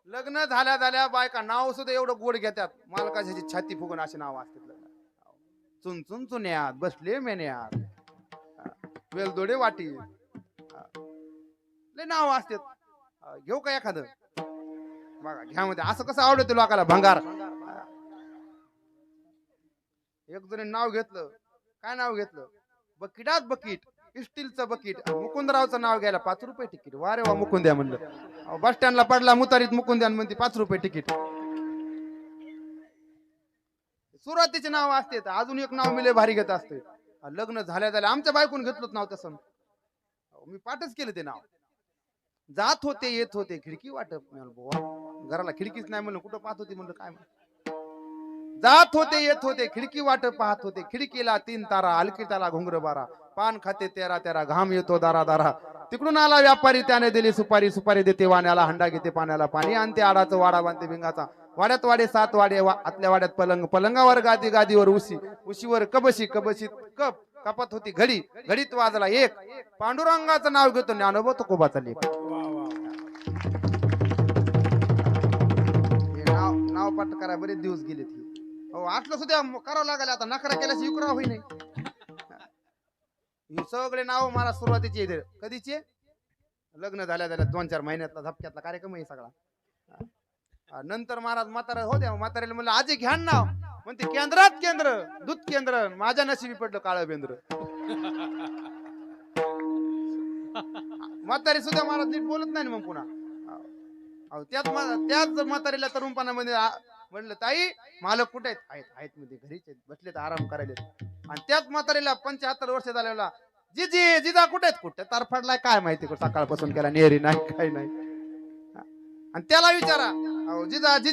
लग्न झाल्या झाल्या बायका नाव सुद्धा एवढं गोड घेतात मालकाची छाती फुगून अशी नाव असतात लग्नात. चुन चुन चुन्यात बसले मेन्यात वेलदोडे वाटी लय नाव असतात. घेऊ का एखादं बघा घ्या मध्ये असं कसं आवडतं लोकाला भंगार. एक जणी नाव घेतलं. काय नाव घेतलं? बकिटात बकीट स्टीलचं बकीट. मुकुंदरावचं नाव घ्यायला 5 रुपये तिकीट. वा रे वा मुकुंद्या म्हणलं. बस स्टँडला पडला मुतारीत मुकुंद्या म्हणते 5 रुपये तिकीट. सुरुवातीचे नाव असते अजून एक नाव मिले भारी घेत असते. लग्न झाल्या झाल्या आमच्या बायकून घेतलंच नाव तसं. मी पाठच केलं ते नाव. जात होते येत होते खिडकी वाटप घराला खिडकीच नाही म्हणलं कुठं पाहत होती म्हणलं काय जात होते येत होते खिडकी वाट पाहत होते. खिडकीला 3 तारा अलकिताला घुंगर बारा. पान खाते 13 13 घाम येतो दारा दारा. तिकडून आला व्यापारी त्याने दिली सुपारी. सुपारी देते वाण्याला हंडा घेते पाण्याला पाणी आणते आडाचं वाडा बांधते भिंगाचा. वाड्यात वाडे 7 वाडे आतल्या वाड्यात पलंग. पलंगावर गादी गादीवर उशी. उशीवर कबशी कबशीत कप. कपात होती घडी. घडीत वाजला 1. पांडुरंगाचं नाव घेतो ज्ञानोबा तुकोबाचा लेख. नाव पाठ करा बरेच दिवस गेले. आटलं सुद्धा करावं लागेल आता. नखरा केल्याशी युकरा होई नाही. हे सगळे नाव मला सुरुवातीचे येते. कधीचे? लग्न झाल्या झाल्या 2-4 महिन्यातला धपक्यातला कार्यक्रम आहे सगळा. नंतर महाराज म्हातारा होत्या. म्हाताऱ्याला म्हणलं आजी घ्या नाव. म्हणते केंद्रात केंद्र दूध केंद्र. माझ्या नशिबी पडलं काळं बेंद्र. म्हातारी सुद्धा महाराज नीट बोलत नाही मग पुन्हा. त्याच म्हातारीला तरुणपणामध्ये म्हणलं ताई मालक कुठे आहेत? आहेत मध्ये घरीच आहेत बसले तर आराम करायला. आणि त्याच म्हातारीला 75 वर्ष झालेला जिजी जिजा कुठे आहेत? कुठे तार पडलाय काय माहिती सकाळपासून केला नेहरी नाही काही नाही. आणि त्याला विचारा जिजा जिजी